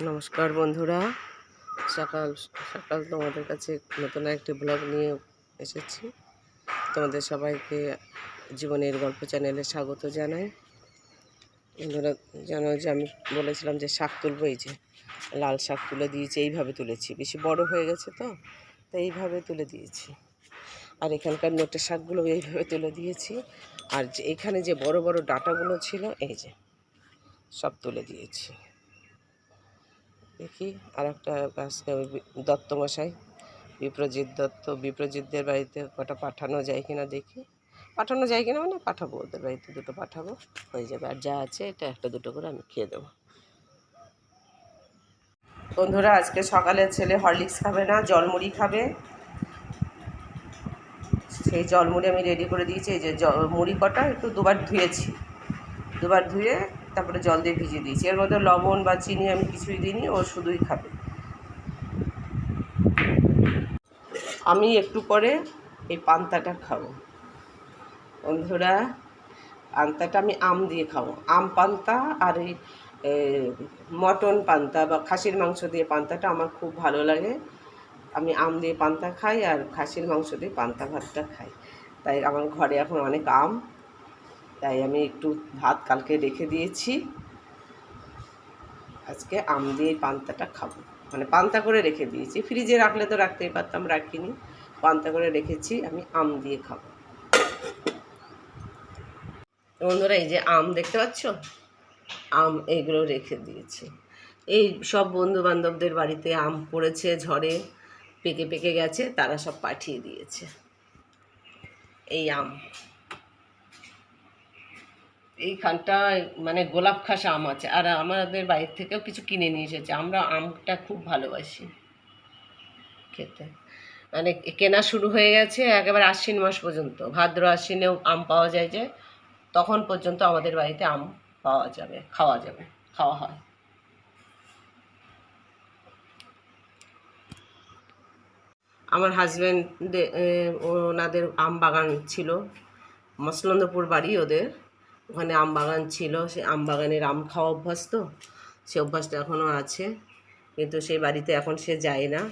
নমস্কার বন্ধুরা, সকাল সকাল তোমাদের কাছে নতুন একটি ব্লগ নিয়ে এসেছি। তোমাদের সবাইকে জীবনের গল্প চ্যানেলে স্বাগত জানাই। বন্ধুরা, জানো যে আমি বলেছিলাম যে শাক তুলবো, এই যে লাল শাক তুলে দিয়েছি। এইভাবে তুলেছি, বেশি বড় হয়ে গেছে তো তাই এইভাবে তুলে দিয়েছি। আর এখানকার নোটের শাকগুলো এইভাবে তুলে দিয়েছি। আর যে এখানে যে বড় বড় ডাঁটাগুলো ছিল, এই যে সব তুলে দিয়েছি। দেখি আর একটা আজকে দত্তমশাই বিপ্রজিৎদের বাড়িতে কটা পাঠানো যায় কিনা দেখি। পাঠানো যায় কিনা মানে পাঠাবো, ওদের বাড়িতে দুটো পাঠাবো, হয়ে যাবে। আর যা আছে এটা একটা দুটো করে আমি খেয়ে দেবো। বন্ধুরা, আজকে সকালে ছেলে হরলিক্স খাবে না, জলমুড়ি খাবে। সেই জলমুড়ি আমি রেডি করে দিয়েছি। এই যে মুড়ি কটা একটু দুবার ধুয়েছি, দুবার ধুয়ে তারপরে জল দিয়ে ভিজিয়ে দিয়েছি। এর মধ্যে লবণ বা চিনি আমি কিছুই দিইনি, ও শুধুই খাবে। আমি একটু পরে এই পান্তাটা খাবো। বন্ধুরা, পান্তাটা আমি আম দিয়ে খাবো। আম পান্তা আর এই মটন পান্তা বা খাসির মাংস দিয়ে পান্তাটা আমার খুব ভালো লাগে। আমি আম দিয়ে পান্তা খাই আর খাসির মাংস দিয়ে পান্তা ভাতটা খাই। তাই আমার ঘরে এখন অনেক আম, তাই আমি একটু ভাত কালকে রেখে দিয়েছি। আজকে আম দিয়ে পান্তাটা খাবো, মানে পান্তা করে রেখে দিয়েছি। ফ্রিজে রাখলে তো রাখতেই পারতাম, রাখিনি। পান্তা করে রেখেছি, আমি আম দিয়ে খাবো। বন্ধুরা, এই যে আম দেখতে পাচ্ছ, আম এইগুলো রেখে দিয়েছি। এই সব বন্ধু বান্ধবদের বাড়িতে আম পড়েছে, ঝড়ে পেকে পেকে গেছে, তারা সব পাঠিয়ে দিয়েছে এই আম। এইখানটায় মানে গোলাপ খাস আম আছে, আর আমাদের বাড়ির থেকেও কিছু কিনে নিয়ে এসেছে। আমরা আমটা খুব ভালোবাসি খেতে। মানে কেনা শুরু হয়ে গেছে একেবারে আশ্বিন মাস পর্যন্ত। ভাদ্র আশ্বিনেও আম পাওয়া যায়, যে তখন পর্যন্ত আমাদের বাড়িতে আম পাওয়া যাবে, খাওয়া হয়। আমার হাজব্যান্ড ওনাদের আম বাগান ছিল, মসলন্দপুর বাড়ি ওদের। ওখানে আম বাগান ছিল, সে আম বাগানের আম খাওয়া অভ্যাস, তো সে অভ্যাসটা এখনও আছে। কিন্তু সেই বাড়িতে এখন সে যায় না,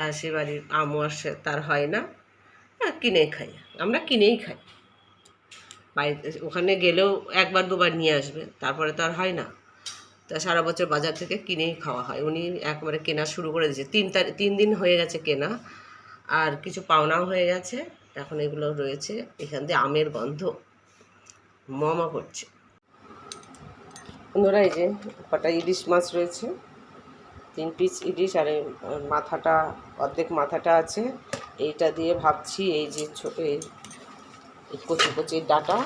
আর সে বাড়ির আমও আর তার হয় না। কিনে খাই, আমরা কিনেই খাই। বাড়িতে ওখানে গেলেও একবার দুবার নিয়ে আসবে, তারপরে তো আর হয় না। তা সারা বছর বাজার থেকে কিনেই খাওয়া হয়। উনি একবারে কেনা শুরু করে দিয়েছে। 3 দিন হয়ে গেছে কেনা, আর কিছু পাওনাও হয়ে গেছে। এখন এগুলো রয়েছে, এখান দিয়ে আমের গন্ধ মমা করছে। বন্ধুরা, এই যে কটা ইলিশ মাছ রয়েছে, 3 পিস ইলিশ। আর মাথাটা, অর্ধেক মাথাটা আছে। এইটা দিয়ে ভাবছি, এই যে এই কচি কচি ডাঁটা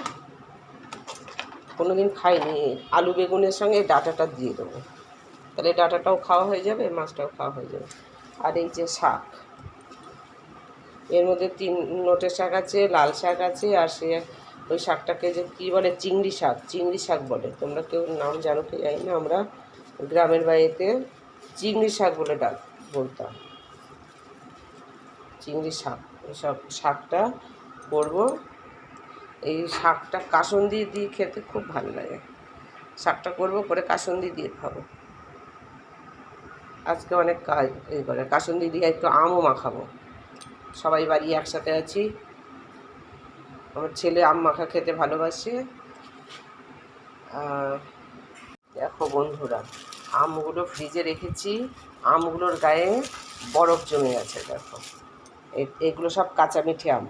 কোনোদিন খাইনি, আলু বেগুনের সঙ্গে ডাঁটাটা দিয়ে দেবো, তাহলে ডাঁটাটাও খাওয়া হয়ে যাবে, মাছটাও খাওয়া হয়ে যাবে। আর এই যে শাক, এর মধ্যে 3 নোটের শাক আছে, লাল শাক আছে, আর সে ওই শাকটাকে যে কী বলে, চিংড়ি শাক বলে। তোমরা কেউ নাম জানো কি জানি না, আমরা গ্রামের বাড়িতে চিংড়ি শাক বলে বলতাম। চিংড়ি শাক, এইসব শাকটা করবো। এই শাকটা কাসুন্দি দিয়ে খেতে খুব ভালো লাগে। শাকটা করবো, করে কাসুন্দি দিয়ে খাবো। আজকে অনেক কাজ এই করে কাসুন্দি দিয়ে একটু আমও মাখাবো। সবাই বাড়ি একসাথে আছি। আমার ছেলে আম মাখা খেতে ভালোবাসে। দেখো বন্ধুরা, আমগুলো ফ্রিজে রেখেছি, আমগুলোর গায়ে বরফ জমে গেছে। দেখো, এগুলো সব কাঁচা মিঠে আম।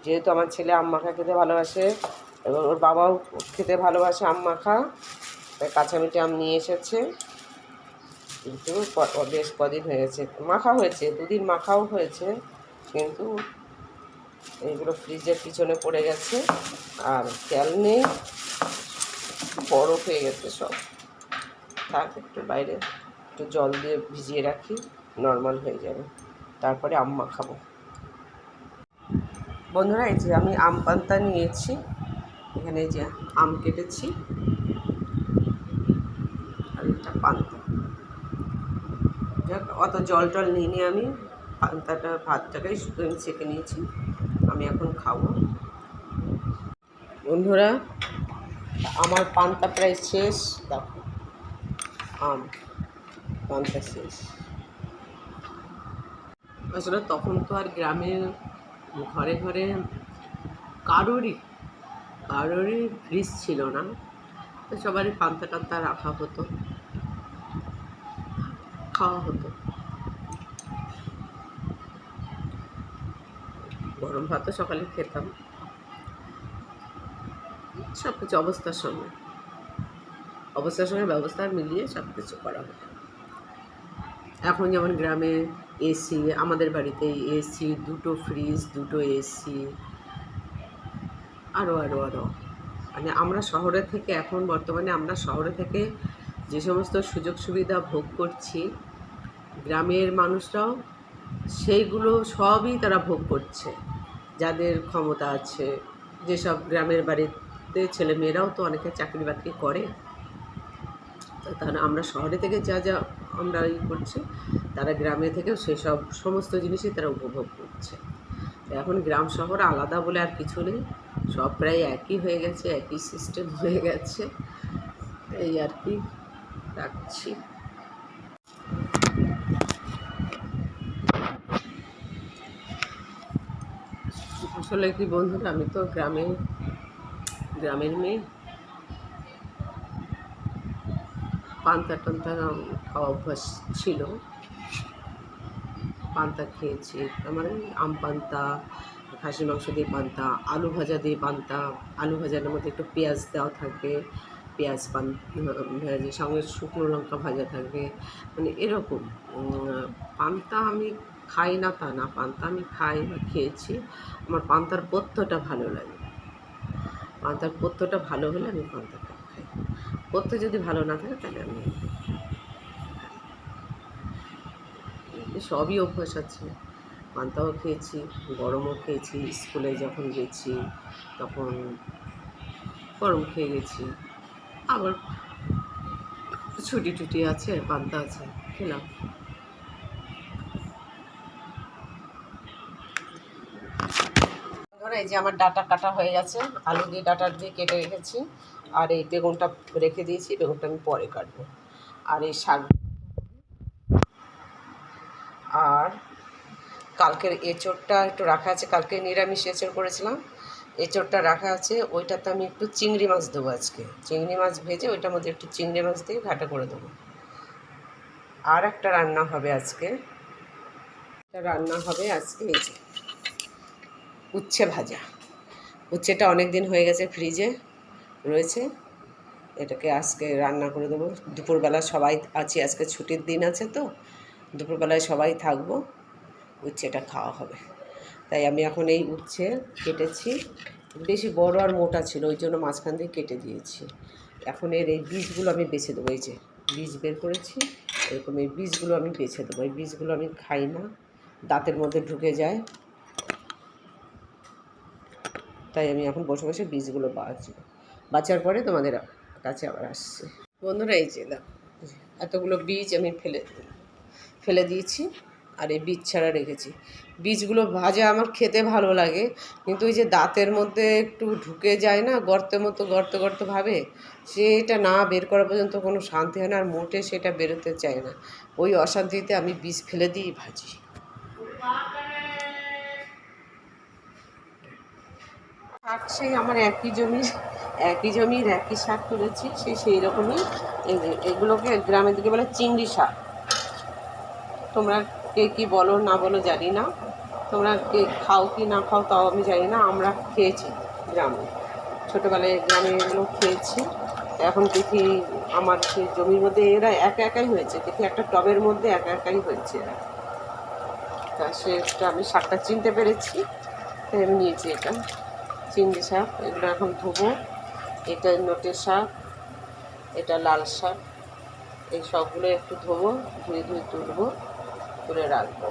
যেহেতু আমার ছেলে আম মাখা খেতে ভালোবাসে এবং ওর বাবাও খেতে ভালোবাসে আম মাখা, তাই কাঁচা মিঠে আম নিয়ে এসেছে। কিন্তু বেশ কদিন হয়ে গেছে মাখা হয়েছে, 2 দিন মাখাও হয়েছে, কিন্তু এইগুলো ফ্রিজের পিছনে পড়ে গেছে আর খেয়াল নেই, বরফ হয়ে গেছে সব। থাক, একটু বাইরে একটু জল দিয়ে ভিজিয়ে রাখি, নর্মাল হয়ে যাবে, তারপরে আম মাখাবো। বন্ধুরা, এই যে আমি আম পান্তা নিয়েছি, এখানে এই যে আম কেটেছি, আর এটা পান্তা। অত জল টল নিইনি আমি, পান্তাটা ভাতটাকেই শুধু আমি ছেঁকে নিয়েছি, আমি এখন খাবো। বন্ধুরা, আমার পান্তা প্রায় শেষ। দেখো, আম, পান্তা শেষ। আসলে তখন তো আর গ্রামের ঘরে ঘরে কারোরই ফ্রিজ ছিল না, তো সবারই পান্তা টান্তা রাখা হতো, খাওয়া হতো। গরম ভাতও সকালে খেতাম, সব কিছু অবস্থার সঙ্গে ব্যবস্থা মিলিয়ে সব কিছু করা হতো। এখন যেমন গ্রামে এসি, আমাদের বাড়িতে এসি, 2টো ফ্রিজ, 2টো এসি, আরও মানে আমরা বর্তমানে আমরা শহরে থেকে যে সমস্ত সুযোগ সুবিধা ভোগ করছি, গ্রামের মানুষরাও সেইগুলো সবই তারা ভোগ করছে, যাদের ক্ষমতা আছে। যেসব গ্রামের বাড়িতে ছেলেমেয়েরাও তো অনেকে চাকরি বাকরি করে, তাহলে আমরা শহরে থেকে যা আমরা করছি, তারা গ্রামে থেকেও সেসব সমস্ত জিনিসই তারা উপভোগ করছে। এখন গ্রাম শহর আলাদা বলে আর কিছু নেই, সব প্রায় একই হয়ে গেছে, একই সিস্টেম হয়ে গেছে। এই আর কি, রাখছি। আসলে কি বন্ধুরা, আমি তো গ্রামের মেয়ে, পান্তা টান্তা খাওয়া অভ্যাস ছিল, পান্তা খেয়েছি। আমার আম পান্তা, খাসি মাংস দিয়ে পান্তা, আলু ভাজা দিয়ে পান্তা, আলু ভাজার মধ্যে একটু পেঁয়াজ দেওয়া থাকবে, পেঁয়াজ ভাজি সঙ্গে শুকনো লঙ্কা ভাজা থাকবে, মানে এরকম। পান্তা আমি খাই না তা না, পান্তা আমি খাই বা খেয়েছি। আমার পান্তার পথ্যটা ভালো লাগে, পান্তার পথ্যটা ভালো হলে আমি পান্তাটা খাই। পথ্য যদি ভালো না থাকে তাহলে আমি সবই অভ্যাস আছে। পান্তাও খেয়েছি, গরমও খেয়েছি, স্কুলে যখন গেছি তখন গরম খেয়ে গেছি, আবার ছুটি টুটি আছে, পান্তা আছে, খেলাম। ধরো এই যে আমার ডাটা কাটা হয়ে গেছে, আলু দিয়ে ডাটা দিয়ে কেটে রেখেছি, আর এই বেগুনটা রেখে দিয়েছি, বেগুনটা আমি পরে কাটবো। আর এই শাক, আর কালকের এঁচোড়টা একটু রাখা আছে, কালকে নিরামিষ এঁচোড় করেছিলাম, এঁচোড়টা রাখা আছে, ওইটাতে আমি একটু চিংড়ি মাছ দেবো আজকে, চিংড়ি মাছ ভেজে ওইটার মধ্যে একটু চিংড়ি মাছ দিয়ে ঘাটা করে দেবো। আর একটা রান্না হবে আজকে, এই যে উচ্ছে ভাজা। উচ্ছেটা অনেক দিন হয়ে গেছে ফ্রিজে রয়েছে, এটাকে আজকে রান্না করে দেবো। দুপুরবেলা সবাই আছি, আজকে ছুটির দিন আছে, তো দুপুরবেলায় সবাই থাকবো, উচ্ছেটা খাওয়া হবে। তাই আমি এখন এই উচ্ছে কেটেছি, বেশি বড় আর মোটা ছিল, ওই জন্য মাঝখান দিয়ে কেটে দিয়েছি। এখন এই বীজগুলো আমি বেছে দেবো, এই যে বীজ বের করেছি, এরকম এই বীজগুলো আমি বেছে দেবো। এই বীজগুলো আমি খাই না, দাঁতের মধ্যে ঢুকে যায়, তাই আমি এখন বসে বসে বীজগুলো বাঁচার পরে তোমাদের কাছে আবার আসছে। বন্ধুরা এই যে এতগুলো বীজ আমি ফেলে দিয়েছি, আর এই বীজ ছাড়া রেখেছি। বীজগুলো ভাজা আমার খেতে ভালো লাগে, কিন্তু ওই যে দাঁতের মধ্যে একটু ঢুকে যায় না, গর্ত ভাবে, সেটা না বের করা পর্যন্ত কোনো শান্তি হয় না, আর মোটে সেটা বেরোতে চায় না। ওই অশান্তিতে আমি বীজ ফেলে দিই ভাজি। শাক সেই আমার একই জমির একই শাক তুলেছি, সেই রকমই। এই যে এগুলোকে গ্রামের দিকে বলে চিংড়ি শাক, তোমরা কে কী বলো না বলো জানি না, তোমরা কে খাও কি না খাও তাও আমি জানি না, আমরা খেয়েছি গ্রামে, ছোটোবেলায় গ্রামে এগুলো খেয়েছি। এখন দেখি আমার সেই জমির মধ্যে এরা একাই হয়েছে, দেখি একটা টবের মধ্যে একাই হয়েছে এরা, তা সেটা আমি শাকটা চিনতে পেরেছি, তাই আমি নিয়েছি এটা চিংড়ি শাক। এগুলো এখন ধুবো, এটা নোটের শাক, এটা লাল শাক, এই সবগুলো একটু ধুবো, ধুয়ে তুলে রাখবো।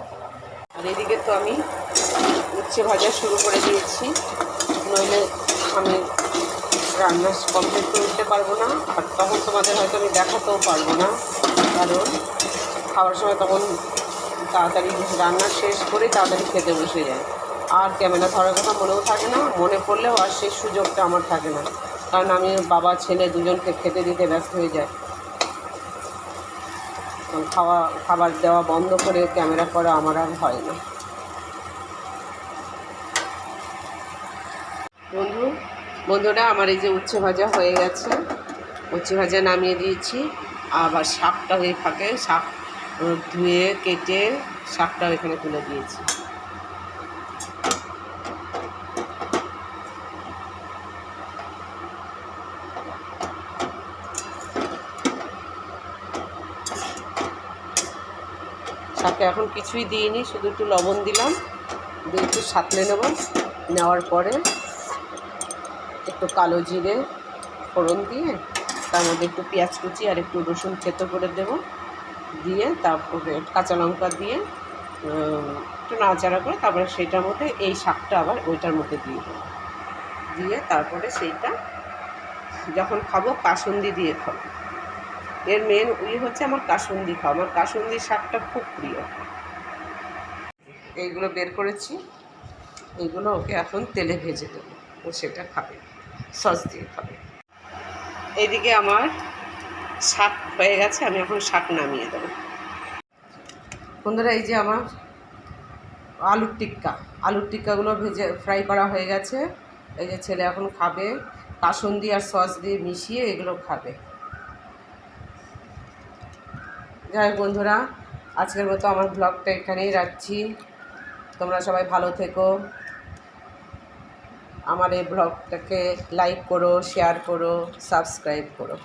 আর এদিকে তো আমি উচ্ছে ভাজা শুরু করে দিয়েছি, নইলে আমি রান্না কমপ্লিট করে দিতে পারবো না, আর তখন তোমাদের হয়তো আমি দেখাতেও পারবো না, কারণ খাওয়ার সময় তখন তাড়াতাড়ি রান্না শেষ করে তাড়াতাড়ি খেতে বসে যায়, আর ক্যামেরা ধরার কথা মনেও থাকে না, মনে পড়লেও আর সেই সুযোগটা আমার থাকে না, কারণ আমি বাবা ছেলে দুজনকে খেতে দিতে ব্যস্ত হয়ে যায়। খাবার দেওয়া বন্ধ করে ক্যামেরা করা আমার আর হয় না। বন্ধুরা, আমার এই যে উচ্ছে ভাজা হয়ে গেছে, উচ্ছে ভাজা নামিয়ে দিয়েছি। আবার শাকটা হয়ে থাকে, শাক ধুয়ে কেটে শাকটাও এখানে তুলে দিয়েছি। শাকে এখন কিছুই দিইনি, শুধু একটু লবণ দিলাম, দিয়ে একটু সাঁতলে নেব। নেওয়ার পরে একটু কালো জিরে ফোড়ন দিয়ে তার মধ্যে একটু পেঁয়াজ কুচি আর একটু রসুন থেতো করে দেব, দিয়ে তারপরে কাঁচা লঙ্কা দিয়ে একটু নাড়াচাড়া করে তারপরে সেইটার মধ্যে এই শাকটা আবার ওইটার মধ্যে দিয়ে দেবো। দিয়ে তারপরে সেইটা যখন খাবো কাসুন্দি দিয়ে খাবো। এর মেন হচ্ছে আমার কাসুন্দি খাওয়া, আমার কাসুন্দি শাকটা খুব প্রিয়। এইগুলো বের করেছি, এইগুলো ওকে এখন তেলে ভেজে দেবো, ও সেটা খাবে, সস দিয়ে খাবে। এইদিকে আমার শাক হয়ে গেছে, আমি এখন শাক নামিয়ে দেবো। বন্ধুরা, এই যে আমার আলুর টিক্কাগুলো ভেজে ফ্রাই করা হয়ে গেছে। এই যে ছেলে এখন খাবে, কাসুন্দি আর সস দিয়ে মিশিয়ে এগুলো খাবে। যাই হোক বন্ধুরা, আজকের মতো আমার ব্লগটা এখানেই রাখছি। তোমরা সবাই ভালো থেকো। আমার এই ব্লগটাকে লাইক করো, শেয়ার করো, সাবস্ক্রাইব করো।